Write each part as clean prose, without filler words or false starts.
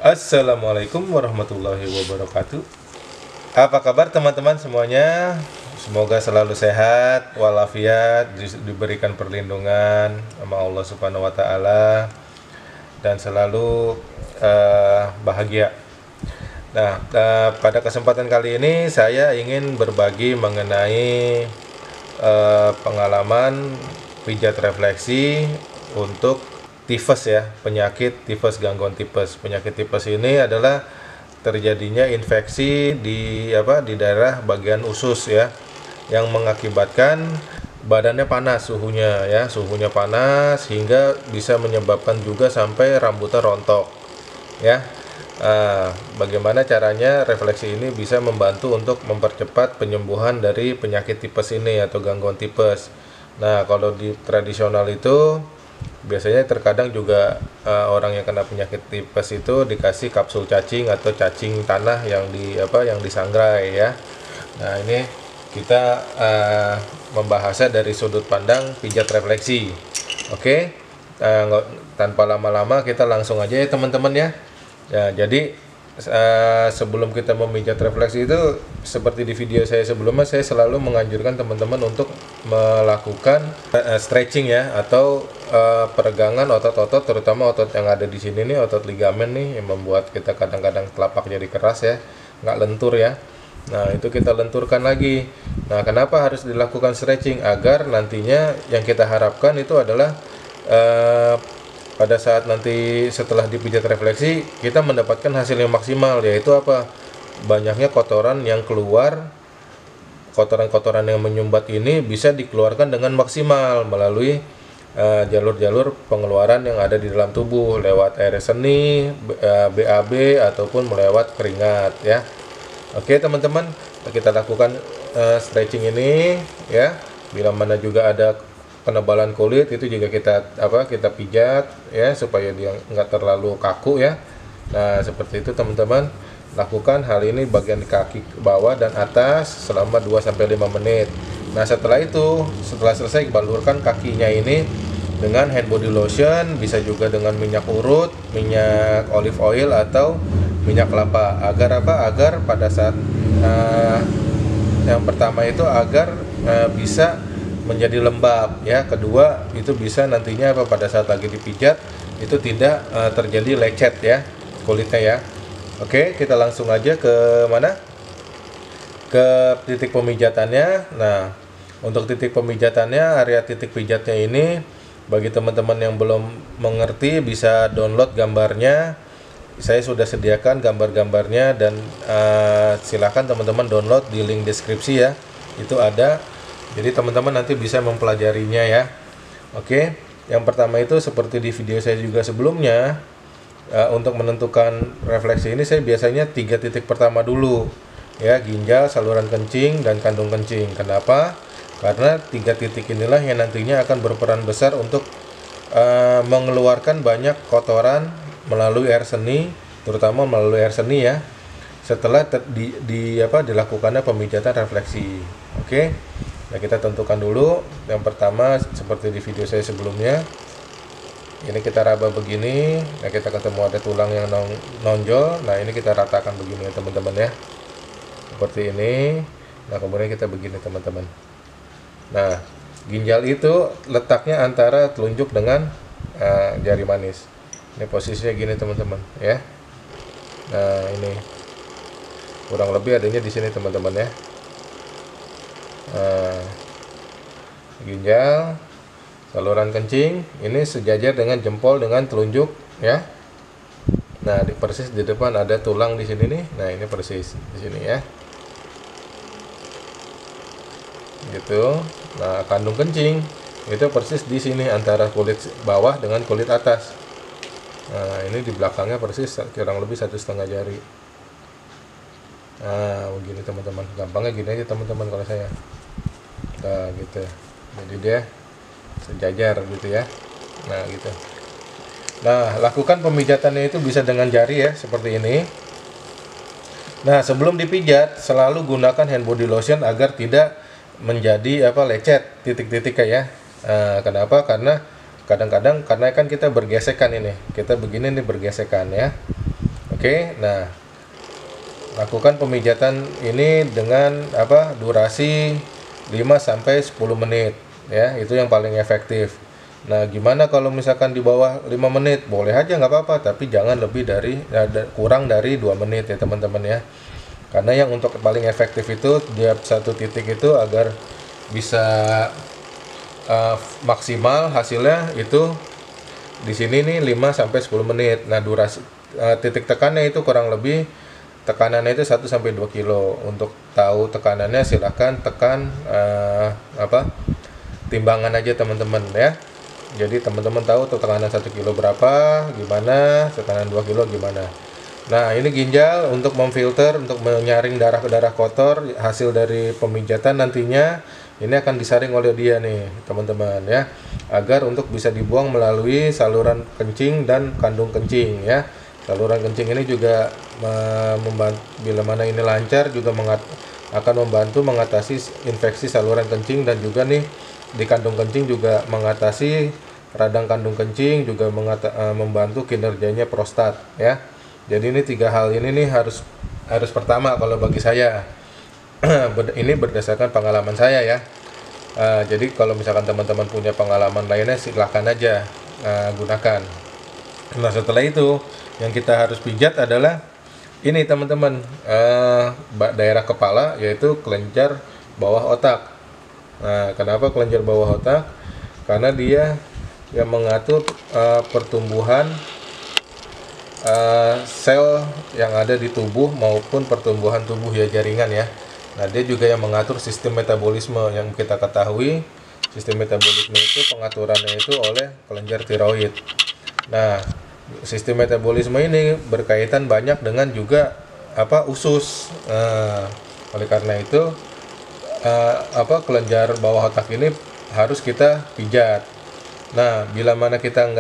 Assalamualaikum warahmatullahi wabarakatuh. Apa kabar teman-teman semuanya? Semoga selalu sehat, walafiat, diberikan perlindungan sama Allah Subhanahu wa taala dan selalu bahagia. Nah, pada kesempatan kali ini saya ingin berbagi mengenai pengalaman pijat refleksi untuk tifus ya, penyakit tifus, gangguan tipes. Penyakit tipes ini adalah terjadinya infeksi di daerah bagian usus ya, yang mengakibatkan badannya panas, suhunya panas hingga bisa menyebabkan juga sampai rambutnya rontok ya. Bagaimana caranya refleksi ini bisa membantu untuk mempercepat penyembuhan dari penyakit tipes ini atau gangguan tipes. Nah, kalau di tradisional itu biasanya terkadang juga orang yang kena penyakit tipes itu dikasih kapsul cacing atau cacing tanah yang disangrai ya. Nah, ini kita membahasnya dari sudut pandang pijat refleksi. Oke, tanpa lama-lama kita langsung aja ya teman-teman ya. Ya, jadi sebelum kita memijat refleksi itu, seperti di video saya sebelumnya, saya selalu menganjurkan teman-teman untuk melakukan stretching ya, atau peregangan otot-otot, terutama otot yang ada di sini nih, otot ligamen nih, yang membuat kita kadang-kadang telapak jadi keras ya, nggak lentur ya. Nah, itu kita lenturkan lagi. Nah, kenapa harus dilakukan stretching? Agar nantinya yang kita harapkan itu adalah pada saat nanti setelah dipijat refleksi kita mendapatkan hasil yang maksimal, yaitu apa? Banyaknya kotoran yang keluar, kotoran-kotoran yang menyumbat ini bisa dikeluarkan dengan maksimal melalui jalur-jalur pengeluaran yang ada di dalam tubuh, lewat air seni, BAB, ataupun melewat keringat ya. Oke teman-teman, kita lakukan stretching ini ya. Bila mana juga ada penebalan kulit, itu juga kita pijat ya, supaya dia nggak terlalu kaku ya. Nah, seperti itu teman-teman, lakukan hal ini bagian kaki bawah dan atas selama 2-5 menit. Nah, setelah selesai, balurkan kakinya ini dengan hand body lotion, bisa juga dengan minyak urut, minyak olive oil, atau minyak kelapa. Agar pada saat yang pertama itu agar bisa menjadi lembab ya. Kedua, itu bisa nantinya pada saat lagi dipijat itu tidak terjadi lecet ya kulitnya ya. Oke, kita langsung aja ke mana? Ke titik pemijatannya. Nah, untuk titik pemijatannya, area titik pijatnya ini, bagi teman-teman yang belum mengerti bisa download gambarnya. Saya sudah sediakan gambar-gambarnya, dan silakan teman-teman download di link deskripsi ya. Itu ada. Jadi teman-teman nanti bisa mempelajarinya ya. Oke, yang pertama itu seperti di video saya juga sebelumnya, untuk menentukan refleksi ini saya biasanya 3 titik pertama dulu ya: ginjal, saluran kencing, dan kandung kencing. Kenapa? Karena 3 titik inilah yang nantinya akan berperan besar untuk mengeluarkan banyak kotoran melalui air seni, terutama melalui air seni ya, setelah dilakukannya pemijatan refleksi. Oke. Nah, kita tentukan dulu. Yang pertama seperti di video saya sebelumnya, ini kita raba begini. Nah, kita ketemu ada tulang yang nonjol. Nah, ini kita ratakan begini ya teman-teman ya, seperti ini. Nah, kemudian kita begini teman-teman. Nah, ginjal itu letaknya antara telunjuk dengan jari manis. Ini posisinya gini teman-teman ya. Nah, ini kurang lebih adanya di sini teman-teman ya. Ginjal, saluran kencing ini sejajar dengan jempol dengan telunjuk ya. Nah, persis di depan ada tulang di sini nih. Nah, ini persis di sini ya, gitu. Nah, kandung kencing itu persis di sini antara kulit bawah dengan kulit atas. Nah, ini di belakangnya persis kurang lebih 1,5 jari. Nah, begini teman-teman, gampangnya gini aja teman-teman kalau saya. Nah, gitu. Jadi dia sejajar gitu ya. Nah, gitu. Nah, lakukan pemijatannya itu bisa dengan jari ya, seperti ini. Nah, sebelum dipijat selalu gunakan hand body lotion agar tidak menjadi lecet titik-titik ya. Kenapa? Karena kadang-kadang karena kan kita bergesekan ini, kita begini nih bergesekan ya. Oke, nah lakukan pemijatan ini dengan durasi 5-10 menit ya, itu yang paling efektif. Nah, gimana kalau misalkan di bawah 5 menit? Boleh aja, nggak apa-apa, tapi jangan lebih dari kurang dari 2 menit ya teman-teman ya. Karena yang untuk paling efektif itu di satu titik itu agar bisa maksimal hasilnya itu di sini nih 5-10 menit. Nah, durasi titik tekannya itu kurang lebih tekanannya itu 1-2 kilo. Untuk tahu tekanannya silahkan tekan timbangan aja teman-teman ya. Jadi teman-teman tahu tekanan 1 kilo berapa, gimana, tekanan 2 kilo gimana. Nah, ini ginjal untuk memfilter, untuk menyaring darah-darah kotor hasil dari pemijatan nantinya. Ini akan disaring oleh dia nih teman-teman ya, agar untuk bisa dibuang melalui saluran kencing dan kandung kencing ya. Saluran kencing ini juga membantu, bila mana ini lancar juga akan membantu mengatasi infeksi saluran kencing, dan juga nih di kandung kencing juga mengatasi radang kandung kencing, juga membantu kinerjanya prostat ya. Jadi ini 3 hal ini nih harus pertama kalau bagi saya. Ini berdasarkan pengalaman saya ya. Jadi kalau misalkan teman-teman punya pengalaman lainnya silahkan aja gunakan. Nah, setelah itu yang kita harus pijat adalah ini teman-teman, daerah kepala, yaitu kelenjar bawah otak. Nah, kenapa kelenjar bawah otak? Karena dia yang mengatur pertumbuhan sel yang ada di tubuh maupun pertumbuhan tubuh ya, jaringan ya. Nah, dia juga yang mengatur sistem metabolisme. Yang kita ketahui sistem metabolisme itu pengaturannya itu oleh kelenjar tiroid. Nah, sistem metabolisme ini berkaitan banyak dengan juga usus. Oleh karena itu kelenjar bawah otak ini harus kita pijat. Nah, bila mana kita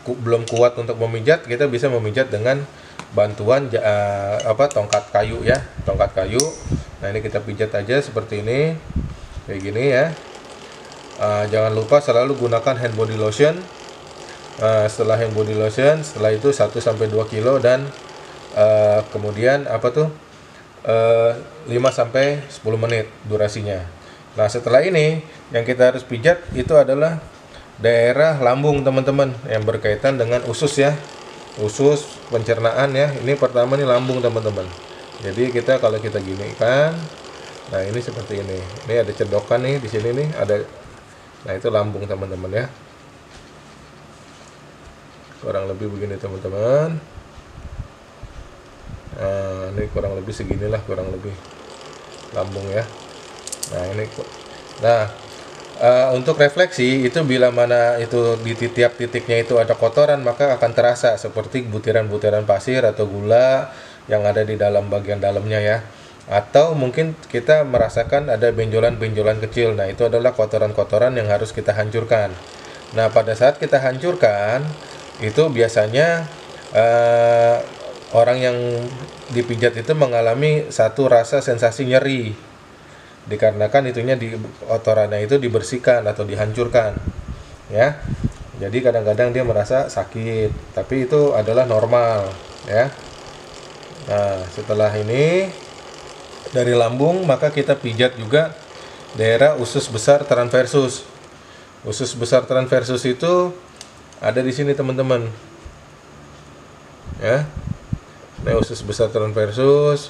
belum kuat untuk memijat, kita bisa memijat dengan bantuan tongkat kayu ya, tongkat kayu. Nah, ini kita pijat aja seperti ini, kayak gini ya. Jangan lupa selalu gunakan hand body lotion. Setelah hand body lotion, setelah itu 1-2 kilo, dan kemudian 5-10 menit durasinya. Nah, setelah ini yang kita harus pijat itu adalah daerah lambung teman-teman, yang berkaitan dengan usus ya, usus pencernaan ya. Ini pertama nih lambung teman-teman. Jadi kalau kita gini kan, nah ini seperti ini. Ini ada cedokan nih di sini nih ada. Nah, itu lambung teman-teman ya. Kurang lebih begini teman-teman. Nah, ini kurang lebih seginilah, kurang lebih lambung ya. Nah, ini. Nah, untuk refleksi itu bila mana itu di tiap titiknya itu ada kotoran, maka akan terasa seperti butiran-butiran pasir atau gula yang ada di dalam bagian dalamnya ya. Atau mungkin kita merasakan ada benjolan-benjolan kecil. Nah, itu adalah kotoran-kotoran yang harus kita hancurkan. Nah, pada saat kita hancurkan itu biasanya orang yang dipijat itu mengalami satu rasa sensasi nyeri, dikarenakan itunya kotorannya itu dibersihkan atau dihancurkan ya. Jadi kadang-kadang dia merasa sakit, tapi itu adalah normal ya. Nah, setelah ini dari lambung, maka kita pijat juga daerah usus besar transversus. Usus besar transversus itu ada di sini teman-teman ya. Ini usus besar transversus,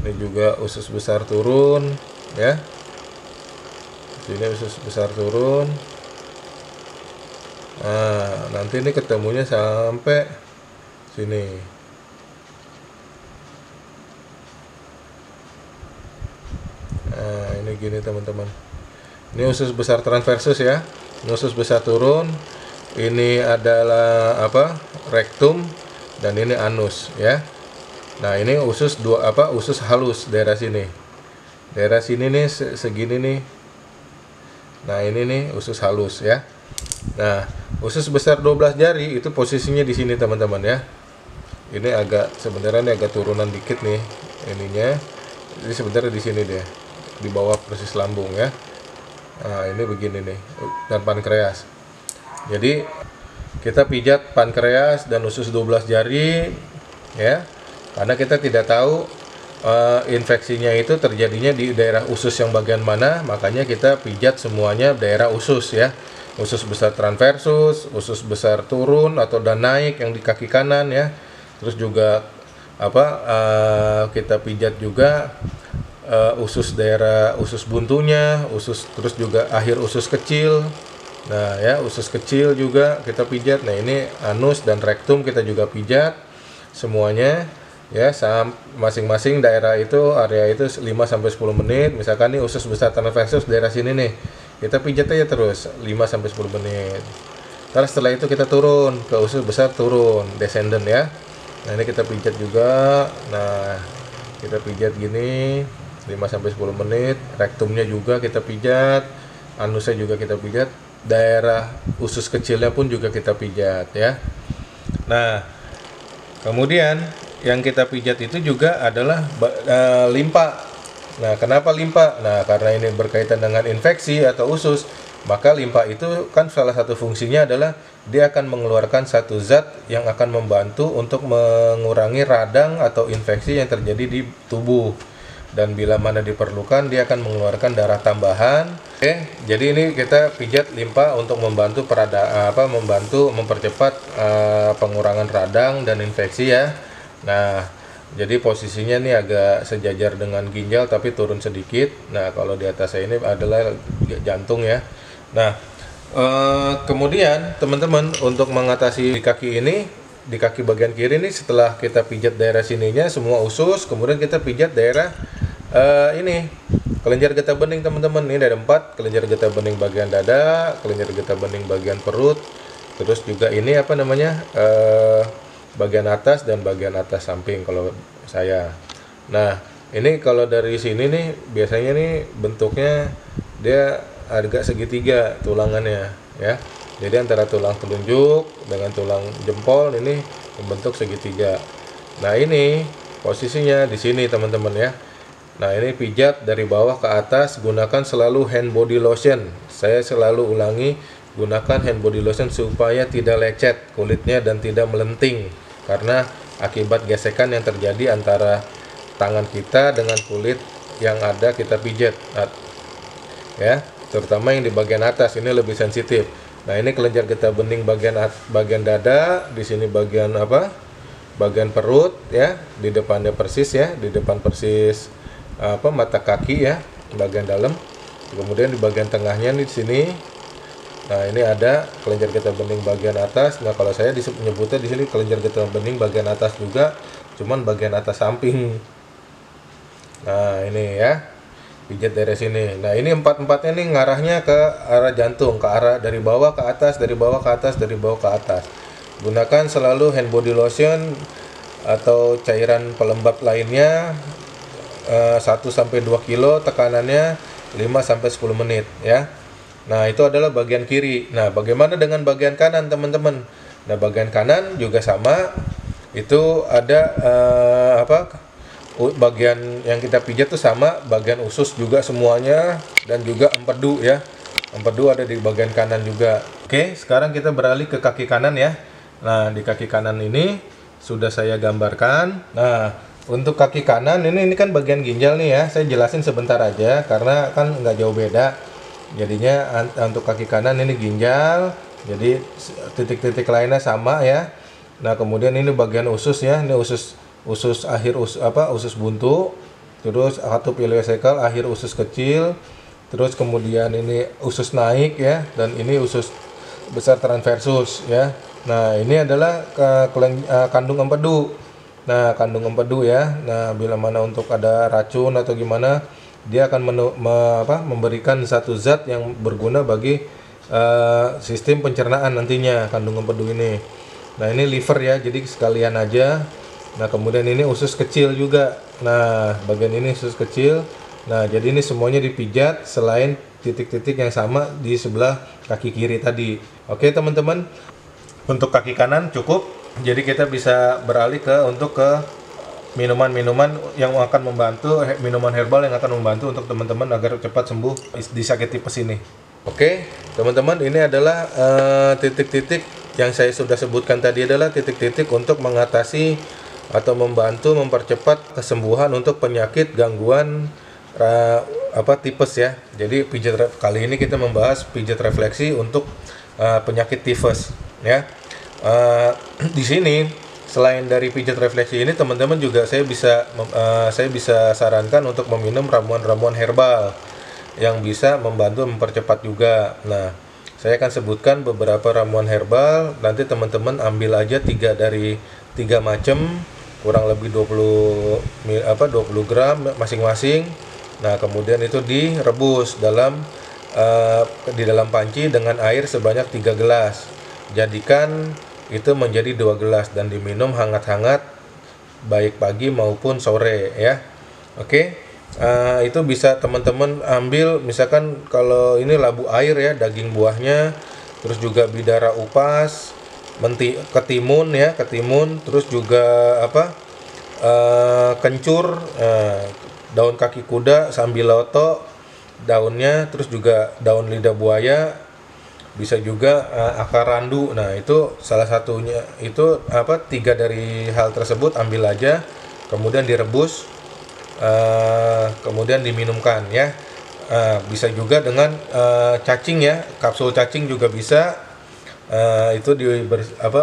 ini juga usus besar turun ya. Sini usus besar turun. Nah, nanti ini ketemunya sampai sini. Nah, ini gini teman-teman. Ini usus besar transversus ya. Ini usus besar turun. Ini adalah rektum, dan ini anus ya. Nah, ini usus usus halus daerah sini. Daerah sini nih segini nih. Nah, ini nih usus halus ya. Nah, usus besar 12 jari itu posisinya di sini teman-teman ya. Ini sebenarnya agak turunan dikit nih ininya. Jadi sebenarnya di sini deh, di bawah persis lambung ya. Nah, ini begini nih, dan pankreas. Jadi kita pijat pankreas dan usus 12 jari ya. karena kita tidak tahu infeksinya itu terjadinya di daerah usus yang bagian mana, makanya kita pijat semuanya daerah usus ya. Usus besar transversus, usus besar turun atau dan naik yang di kaki kanan ya. Terus juga kita pijat juga usus daerah usus buntunya, terus juga akhir usus kecil. Nah ya, usus kecil juga kita pijat. Nah ini anus dan rektum kita juga pijat semuanya ya, masing-masing daerah itu, area itu 5-10 menit. Misalkan nih usus besar transversus daerah sini nih, kita pijat aja terus 5-10 menit. Terus setelah itu kita turun ke usus besar, turun descendant ya. Nah ini kita pijat juga. Nah kita pijat gini 5-10 menit. Rektumnya juga kita pijat, anusnya juga kita pijat, daerah usus kecilnya pun juga kita pijat ya. Nah kemudian yang kita pijat itu juga adalah limpa. Nah, kenapa limpa? Nah, karena ini berkaitan dengan infeksi atau usus, maka limpa itu kan salah satu fungsinya adalah dia akan mengeluarkan satu zat yang akan membantu untuk mengurangi radang atau infeksi yang terjadi di tubuh. Dan bila mana diperlukan, dia akan mengeluarkan darah tambahan. Oke, jadi ini kita pijat limpa untuk membantu membantu mempercepat pengurangan radang dan infeksi ya. Nah, jadi posisinya nih agak sejajar dengan ginjal tapi turun sedikit. Nah, kalau di atas saya ini adalah jantung ya. Nah, kemudian teman-teman untuk mengatasi di kaki ini, di kaki bagian kiri ini, setelah kita pijat daerah sininya semua usus, kemudian kita pijat daerah ini kelenjar getah bening teman-teman. Ini ada 4 kelenjar getah bening bagian dada, kelenjar getah bening bagian perut, terus juga ini bagian atas dan bagian atas samping kalau saya. Nah ini kalau dari sini nih biasanya nih bentuknya dia agak segitiga tulangannya ya. Jadi antara tulang telunjuk dengan tulang jempol ini membentuk segitiga. Nah ini posisinya di sini teman-teman ya. Nah ini pijat dari bawah ke atas, gunakan selalu hand body lotion. Saya selalu ulangi, gunakan hand body lotion supaya tidak lecet kulitnya dan tidak melenting, karena akibat gesekan yang terjadi antara tangan kita dengan kulit yang ada kita pijat ya, terutama yang di bagian atas ini lebih sensitif. Nah ini kelenjar getah bening bagian dada, di sini bagian bagian perut ya, di depannya persis ya, di depan persis mata kaki ya, bagian dalam. Kemudian di bagian tengahnya nih di sini. Nah ini ada kelenjar getah bening bagian atas. Nah kalau saya menyebutnya di sini kelenjar getah bening bagian atas juga, cuman bagian atas samping. Nah ini ya, pijat dari sini. Nah ini empatnya nih ngarahnya ke arah jantung, ke arah dari bawah ke atas, dari bawah ke atas, dari bawah ke atas. Gunakan selalu hand body lotion atau cairan pelembab lainnya 1-2 kilo, tekanannya 5-10 menit ya. Nah itu adalah bagian kiri. Nah bagaimana dengan bagian kanan teman-teman? Nah bagian kanan juga sama. Itu ada bagian yang kita pijat tuh sama, bagian usus juga semuanya, dan juga empedu ya. Empedu ada di bagian kanan juga. Oke, sekarang kita beralih ke kaki kanan ya. Nah di kaki kanan ini sudah saya gambarkan. Nah untuk kaki kanan ini kan bagian ginjal nih ya. Saya jelasin sebentar aja karena kan nggak jauh beda. Jadinya untuk kaki kanan ini ginjal, jadi titik-titik lainnya sama ya. Nah kemudian ini bagian usus ya, ini usus akhir usus buntu, terus katup ileocecal akhir usus kecil, terus kemudian ini usus naik ya, dan ini usus besar transversus ya. Nah ini adalah kandung empedu. Nah kandung empedu ya. Nah bila mana untuk ada racun atau gimana, dia akan memberikan satu zat yang berguna bagi sistem pencernaan nantinya, kandung empedu ini. Nah ini liver ya, jadi sekalian aja. Nah kemudian ini usus kecil juga. Nah bagian ini usus kecil. Nah jadi ini semuanya dipijat selain titik-titik yang sama di sebelah kaki kiri tadi. Oke teman-teman, untuk kaki kanan cukup. Jadi kita bisa beralih ke minuman-minuman yang akan membantu, minuman herbal yang akan membantu untuk teman-teman agar cepat sembuh di sakit tipes ini. Oke, teman-teman, ini adalah titik-titik yang saya sudah sebutkan tadi adalah titik-titik untuk mengatasi atau membantu mempercepat kesembuhan untuk penyakit gangguan tipes ya. Jadi kali ini kita membahas pijat refleksi untuk penyakit tifus ya. Di sini selain dari pijat refleksi ini, teman-teman juga saya bisa sarankan untuk meminum ramuan-ramuan herbal yang bisa membantu mempercepat juga. Nah, saya akan sebutkan beberapa ramuan herbal. Nanti teman-teman ambil aja 3 macam, kurang lebih 20 gram masing-masing. Nah, kemudian itu direbus di dalam panci dengan air sebanyak 3 gelas. Jadikan itu menjadi 2 gelas dan diminum hangat-hangat baik pagi maupun sore ya. Oke. Itu bisa teman-teman ambil, misalkan kalau ini labu air ya, daging buahnya, terus juga bidara upas, ketimun ya, terus juga kencur, daun kaki kuda, sambiloto daunnya, terus juga daun lidah buaya, bisa juga akar randu. Nah, itu salah satunya, itu 3 dari hal tersebut ambil aja, kemudian direbus, kemudian diminumkan ya. Bisa juga dengan cacing ya, kapsul cacing juga bisa. Itu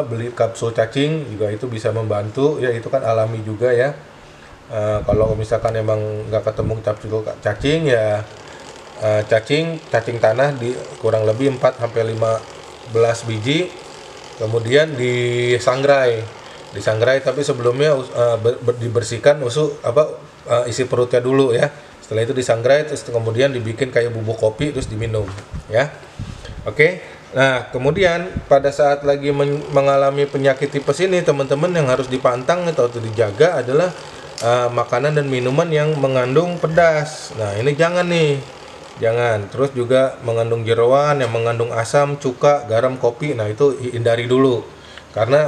beli kapsul cacing juga, itu bisa membantu ya, itu kan alami juga ya. Kalau misalkan emang nggak ketemu kapsul cacing ya, cacing tanah kurang lebih 4-15 biji, kemudian disangrai, tapi sebelumnya dibersihkan isi perutnya dulu ya. Setelah itu disangrai, terus kemudian dibikin kayak bubuk kopi, terus diminum ya. Oke. Nah, kemudian pada saat lagi mengalami penyakit tipes ini, teman-teman yang harus dipantang atau dijaga adalah makanan dan minuman yang mengandung pedas. Nah, ini jangan. Terus juga mengandung jeroan, yang mengandung asam, cuka, garam, kopi. Nah, itu hindari dulu. Karena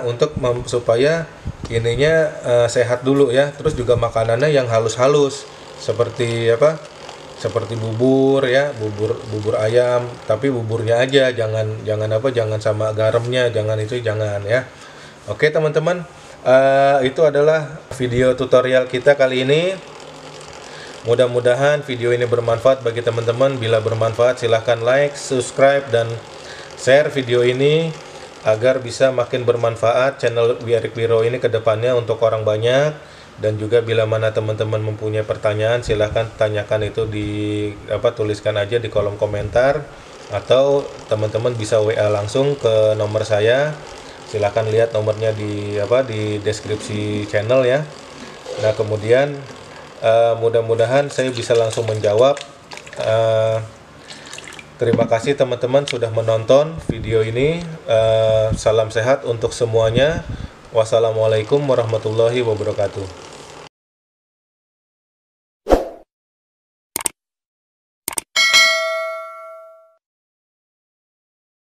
supaya ininya sehat dulu ya. Terus juga makanannya yang halus-halus, seperti bubur ya, bubur ayam, tapi buburnya aja, jangan sama garamnya, jangan ya. Oke teman-teman, itu adalah video tutorial kita kali ini. Mudah-mudahan video ini bermanfaat bagi teman-teman. Bila bermanfaat, silahkan like, subscribe, dan share video ini agar bisa makin bermanfaat channel Erik Wiro ini ke depannya untuk orang banyak. Dan juga bila mana teman-teman mempunyai pertanyaan, silahkan tanyakan itu tuliskan aja di kolom komentar, atau teman-teman bisa WA langsung ke nomor saya. Silahkan lihat nomornya di deskripsi channel ya. Nah, kemudian mudah-mudahan saya bisa langsung menjawab. Terima kasih teman-teman sudah menonton video ini. Salam sehat untuk semuanya. Wassalamualaikum warahmatullahi wabarakatuh.